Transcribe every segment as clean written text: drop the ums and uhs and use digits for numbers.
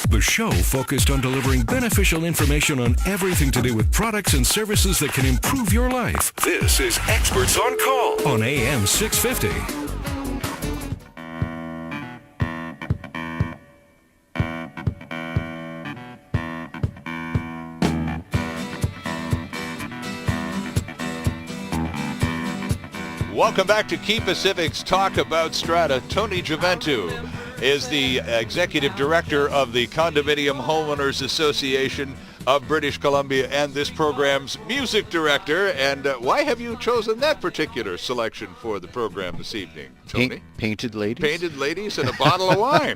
the show focused on delivering beneficial information on everything to do with products and services that can improve your life. This is Experts on Call on AM 650. Welcome back to Key Pacific's Talk About Strata. Tony Gioventu is the Executive Director of the Condominium Homeowners Association of British Columbia and this program's music director. And why have you chosen that particular selection for the program this evening, Tony? Painted ladies. Painted ladies and a bottle of wine.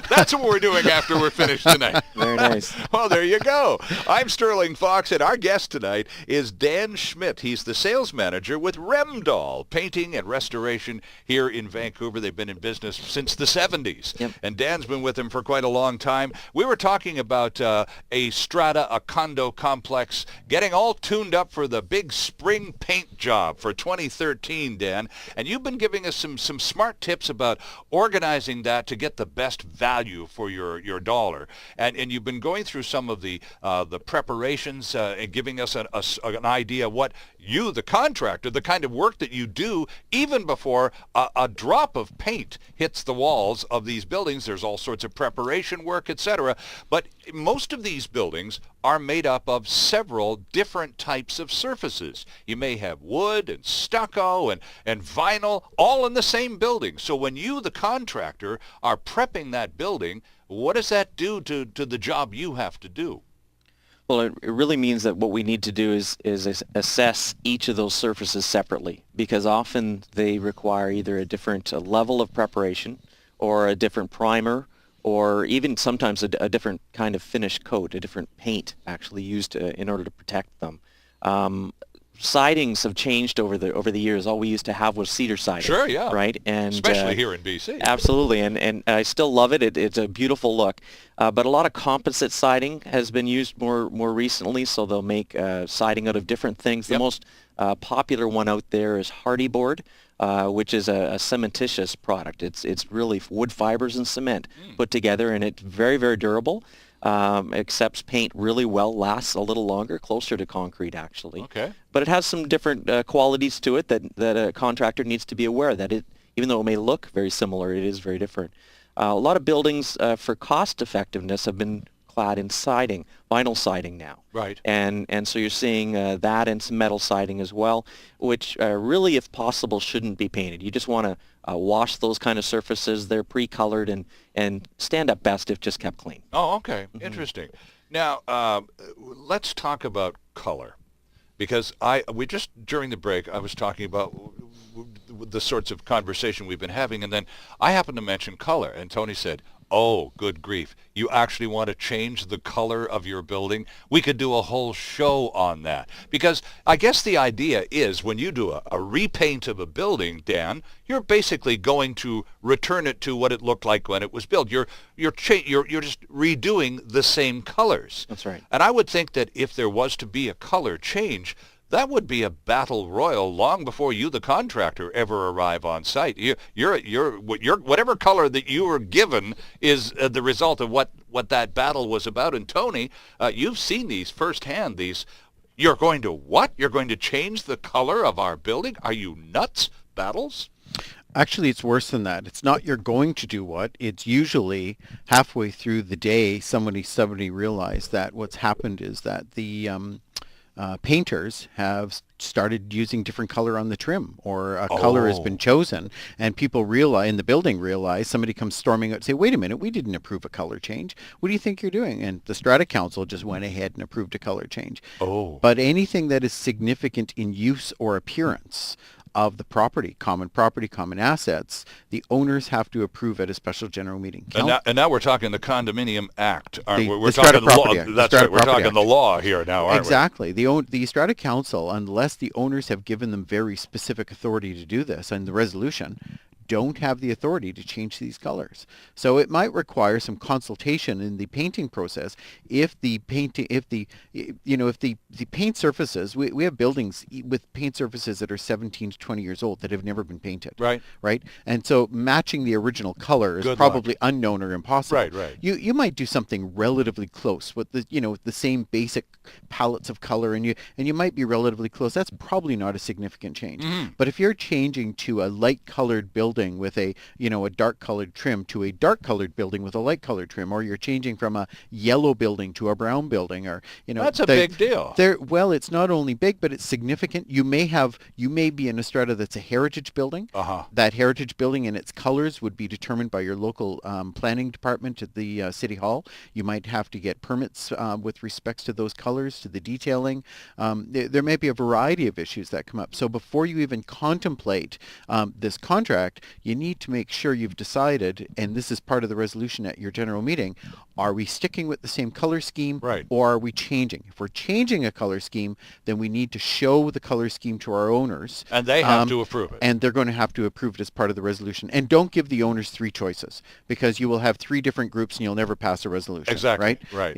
That's what we're doing after we're finished tonight. Very nice. Well, there you go. I'm Sterling Fox, and our guest tonight is Dan Schmidt. He's the sales manager with Remdal Painting and Restoration here in Vancouver. They've been in business since the 70s. Yep. And Dan's been with them for quite a long time. We were talking about a Strata, a condo complex, getting all tuned up for the big spring paint job for 2013, Dan. And you've been giving us some smart tips about organizing that to get the best value for your dollar. And you've been going through some of the preparations and giving us an idea what you, the contractor, the kind of work that you do even before a drop of paint hits the walls of these buildings. There's all sorts of preparation work, etc. But most of these buildings are made up of several different types of surfaces. You may have wood and stucco and vinyl all in the same building. So when you, the contractor, are prepping that building, what does that do to the job you have to do? Well, it really means that what we need to do is assess each of those surfaces separately, because often they require either a different level of preparation or a different primer, or even sometimes a different kind of finish coat, a different paint actually used in order to protect them. Sidings have changed over the years. All we used to have was cedar siding. Sure, yeah. Right? And especially here in BC. Absolutely, and I still love it. It's a beautiful look. But a lot of composite siding has been used more recently, so they'll make siding out of different things. The most popular one out there is hardy board, which is a cementitious product. It's really wood fibers and cement put together, and it's very, very durable. Accepts paint really well, lasts a little longer, closer to concrete actually. Okay. But it has some different qualities to it that a contractor needs to be aware that even though it may look very similar, it is very different. A lot of buildings for cost effectiveness have been clad in siding, vinyl siding now. Right. And so you're seeing that and some metal siding as well, which really, if possible, shouldn't be painted. You just want to wash those kind of surfaces. They're pre-colored and stand up best if just kept clean. Oh, okay. Mm-hmm. Interesting. Now, let's talk about color, because we just during the break I was talking about the sorts of conversation we've been having, and then I happened to mention color, and Tony said, "Oh, good grief. You actually want to change the color of your building? We could do a whole show on that." Because I guess the idea is when you do a repaint of a building, Dan, you're basically going to return it to what it looked like when it was built. You're just redoing the same colors. That's right. And I would think that if there was to be a color change, that would be a battle royal long before you, the contractor, ever arrive on site. You're whatever color that you were given is the result of what that battle was about. And Tony, you've seen these firsthand. You're going to what? You're going to change the color of our building? Are you nuts? Battles? Actually, it's worse than that. It's not you're going to do what. It's usually halfway through the day somebody realized that what's happened is that the painters have started using different color on the trim, or a color has been chosen, and people realize, in the building realize, somebody comes storming out and say, "Wait a minute, we didn't approve a color change. What do you think you're doing?" And the Strata Council just went ahead and approved a color change. Oh. But anything that is significant in use or appearance of the property, common assets, the owners have to approve at a special general meeting. And now we're talking the Condominium Act, aren't we? We're Strata talking law. Property Act. That's right. We're talking the law here now, aren't we? Exactly. The Strata Council, unless the owners have given them very specific authority to do this, and the resolution don't have the authority to change these colors. So it might require some consultation in the painting process if the paint surfaces, we have buildings with paint surfaces that are 17 to 20 years old that have never been painted. Right. And so matching the original color is probably unknown or impossible. Right. You might do something relatively close with the same basic palettes of color, and you might be relatively close. That's probably not a significant change. But if you're changing to a light colored building with a dark colored trim to a dark colored building with a light colored trim, or you're changing from a yellow building to a brown building, or that's a big deal. Well, it's not only big, but it's significant. You may be in a strata that's a heritage building. That heritage building and its colors would be determined by your local planning department at the city hall. You might have to get permits with respects to those colors, to the detailing. There may be a variety of issues that come up. So before you even contemplate this contract, you need to make sure you've decided, and this is part of the resolution at your general meeting, are we sticking with the same color scheme, or are we changing? If we're changing a color scheme, then we need to show the color scheme to our owners. And they have to approve it. And they're going to have to approve it as part of the resolution. And don't give the owners three choices, because you will have three different groups and you'll never pass a resolution. Exactly. Right.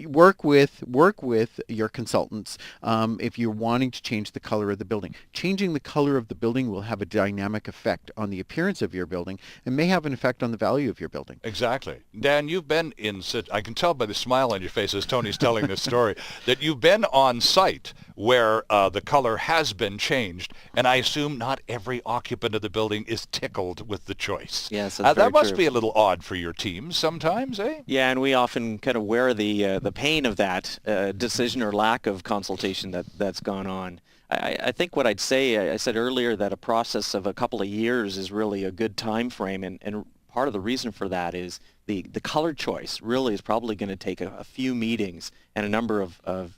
Work with your consultants if you're wanting to change the color of the building. Changing the color of the building will have a dynamic effect on the appearance of your building and may have an effect on the value of your building. Exactly. Dan, you've been in I can tell by the smile on your face as Tony's telling this story that you've been on site where the color has been changed, and I assume not every occupant of the building is tickled with the choice. Yes, that's that must true. be a little odd for your teams sometimes, eh? Yeah, and we often kind of wear the pain of that decision or lack of consultation that's gone on. I think what I'd say, I said earlier that a process of a couple of years is really a good time frame, and part of the reason for that is the color choice really is probably going to take a few meetings and a number of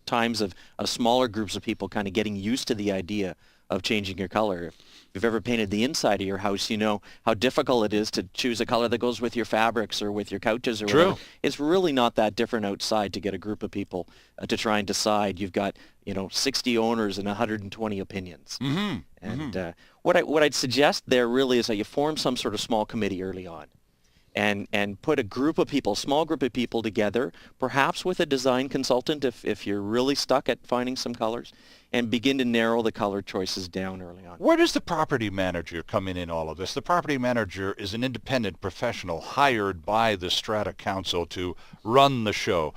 times of smaller groups of people kind of getting used to the idea of changing your color. If you've ever painted the inside of your house, you know how difficult it is to choose a color that goes with your fabrics or with your couches or whatever. It's really not that different outside to get a group of people to try and decide. You've got 60 owners and 120 opinions. And what I'd suggest there really is that you form some sort of small committee early on. And put a group of people, small group of people together, perhaps with a design consultant if you're really stuck at finding some colors, and begin to narrow the color choices down early on. Where does the property manager come in all of this? The property manager is an independent professional hired by the Strata Council to run the show.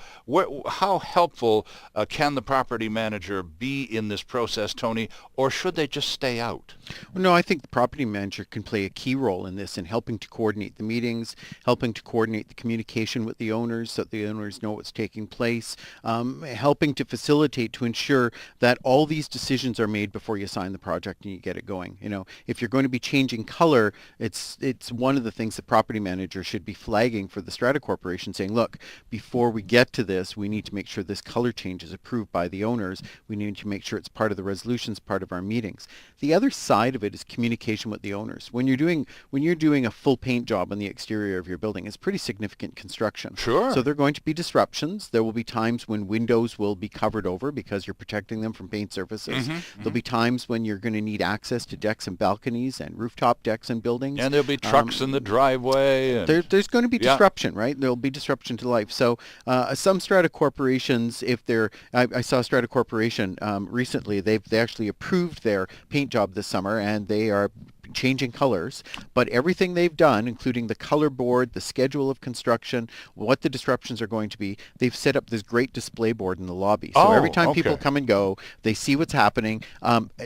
How helpful can the property manager be in this process, Tony, or should they just stay out? Well, no, I think the property manager can play a key role in this in helping to coordinate the meetings, helping to coordinate the communication with the owners so that the owners know what's taking place, helping to facilitate to ensure that all these decisions are made before you sign the project and you get it going. If you're going to be changing color, it's one of the things the property manager should be flagging for the Strata Corporation, saying, look, before we get to this, we need to make sure this color change is approved by the owners. We need to make sure it's part of the resolutions, part of our meetings. The other side of it is communication with the owners. When you're doing a full paint job on the exterior of your building, it's pretty significant construction. Sure. So there are going to be disruptions. There will be times when windows will be covered over because you're protecting them from paint surfaces. There'll be times when you're going to need access to decks and balconies and rooftop decks and buildings. And there'll be trucks in the driveway. There's going to be disruption, right? There'll be disruption to life. So some Strata corporations, I saw Strata Corporation recently, they actually approved their paint job this summer, and they are changing colors, but everything they've done, including the color board, the schedule of construction, what the disruptions are going to be, they've set up this great display board in the lobby. So every time people come and go, they see what's happening.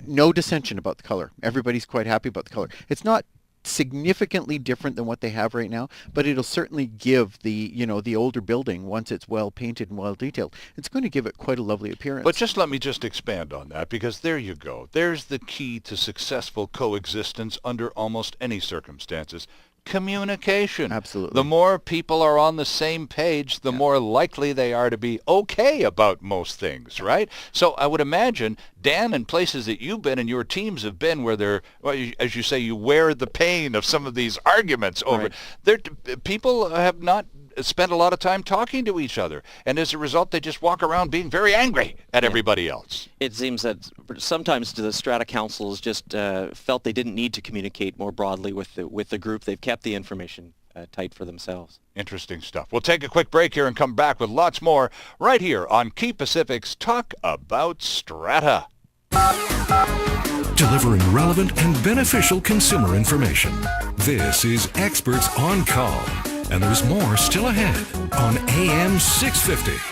No dissension about the color. Everybody's quite happy about the color. It's not significantly different than what they have right now, but it'll certainly give the older building, once it's well painted and well detailed, it's going to give it quite a lovely appearance. But just let me expand on that, because there you go. There's the key to successful coexistence under almost any circumstances. Communication. Absolutely. The more people are on the same page, the more likely they are to be okay about most things, right? So I would imagine, Dan, in places that you've been and your teams have been where as you say, you wear the pain of some of these arguments over. People have not spend a lot of time talking to each other. And as a result, they just walk around being very angry at everybody else. It seems that sometimes the strata councils just felt they didn't need to communicate more broadly with the group. They've kept the information tight for themselves. Interesting stuff. We'll take a quick break here and come back with lots more right here on Key Pacific's Talk About Strata. Delivering relevant and beneficial consumer information. This is Experts on Call. And there's more still ahead on AM 650.